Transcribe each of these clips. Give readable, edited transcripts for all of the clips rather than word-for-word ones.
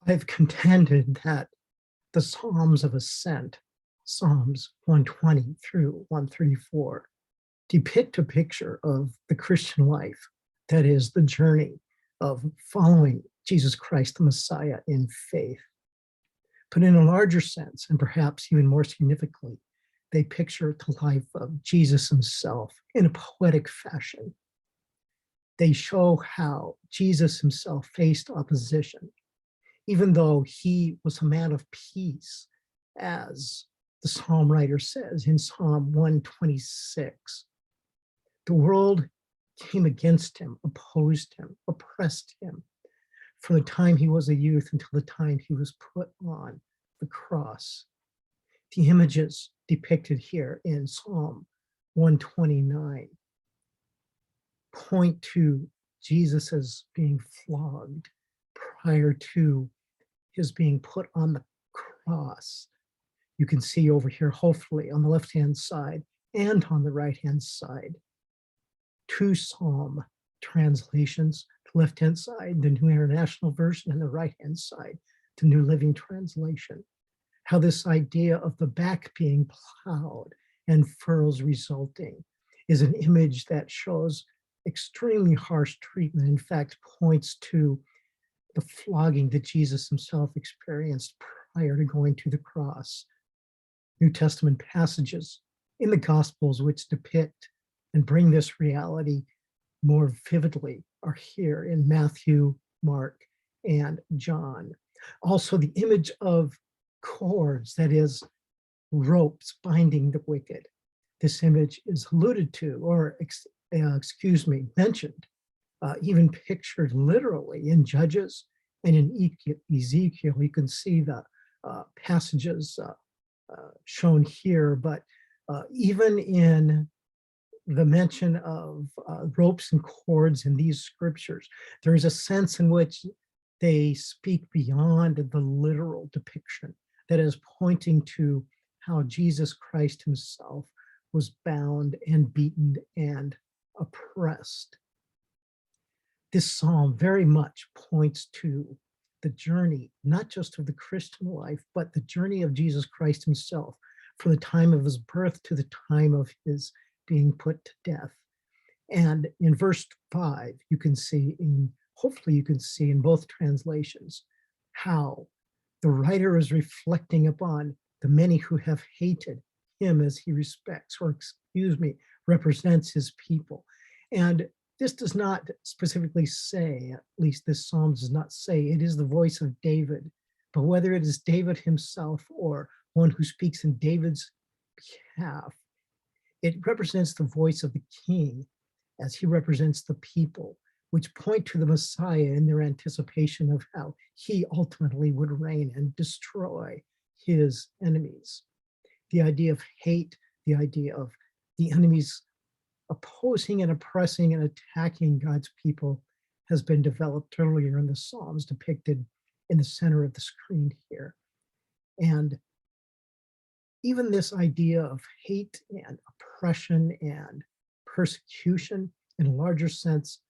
I've contended that the Psalms of Ascent, Psalms 120 through 134, depict a picture of the Christian life, that is, the journey of following Jesus Christ, the Messiah, in faith. But in a larger sense, and perhaps even more significantly, they picture the life of Jesus himself in a poetic fashion. They show how Jesus himself faced opposition, even though he was a man of peace, as the psalm writer says in Psalm 126. The world came against him, opposed him, oppressed him from the time he was a youth until the time he was put on the cross. The images depicted here in Psalm 129 point to Jesus as being flogged prior to his being put on the cross. You can see over here, hopefully, on the left-hand side and on the right-hand side, two psalm translations. The left-hand side, the New International Version, and the right-hand side, the New Living Translation. How this idea of the back being plowed and furrows resulting is an image that shows extremely harsh treatment. In fact, points to the flogging that Jesus himself experienced prior to going to the cross. New Testament passages in the Gospels which depict and bring this reality more vividly are here in Matthew, Mark, and John. Also, the image of cords, that is, ropes binding the wicked. This image is alluded to, or mentioned, even pictured literally in Judges and in Ezekiel. You can see the passages shown here, but even in the mention of ropes and cords in these scriptures, there is a sense in which they speak beyond the literal depiction, that is pointing to how Jesus Christ himself was bound and beaten and oppressed. This psalm very much points to the journey, not just of the Christian life, but the journey of Jesus Christ himself from the time of his birth to the time of his being put to death. And in verse 5, you can see hopefully you can see in both translations how the writer is reflecting upon the many who have hated him as he represents his people. And this does not specifically say, at least this psalm does not say, it is the voice of David, but whether it is David himself or one who speaks in David's behalf, it represents the voice of the king as he represents the people, which point to the Messiah in their anticipation of how he ultimately would reign and destroy his enemies. The idea of hate, the idea of the enemies opposing and oppressing and attacking God's people has been developed earlier in the Psalms, depicted in the center of the screen here. And even this idea of hate and oppression and persecution in a larger sense,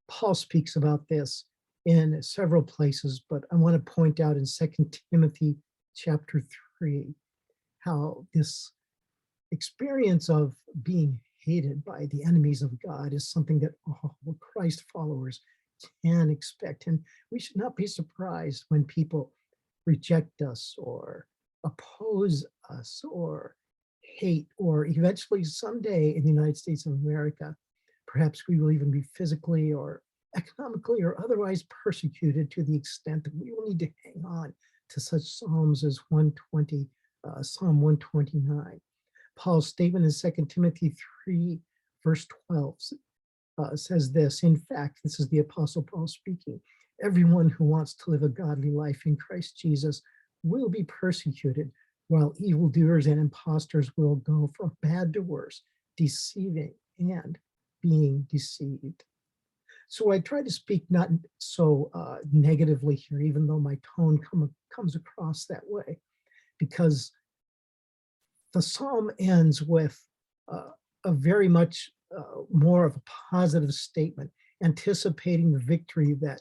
Paul speaks about this in several places, but I want to point out in 2 Timothy chapter 3, how this experience of being hated by the enemies of God is something that all Christ followers can expect. And we should not be surprised when people reject us or oppose us or hate, or eventually someday in the United States of America, perhaps we will even be physically or economically or otherwise persecuted to the extent that we will need to hang on to such psalms as Psalm 129. Paul's statement in 2 Timothy 3, verse 12 says this. In fact, this is the Apostle Paul speaking. Everyone who wants to live a godly life in Christ Jesus will be persecuted, while evildoers and impostors will go from bad to worse, deceiving and being deceived. So I try to speak not so negatively here, even though my tone comes across that way, because the psalm ends with a very much more of a positive statement, anticipating the victory that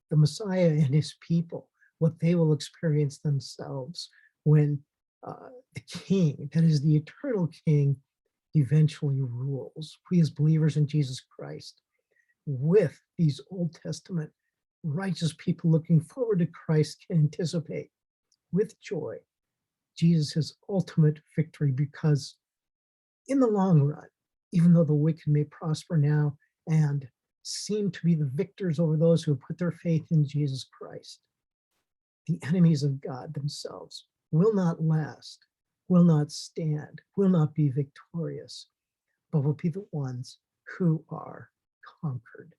the Messiah and his people what they will experience themselves when the King, that is the eternal King, eventually rules. We as believers in Jesus Christ, with these Old Testament righteous people looking forward to Christ, can anticipate with joy Jesus' ultimate victory, because in the long run, even though the wicked may prosper now and seem to be the victors over those who have put their faith in Jesus Christ, the enemies of God themselves will not last, will not stand, will not be victorious, but will be the ones who are conquered.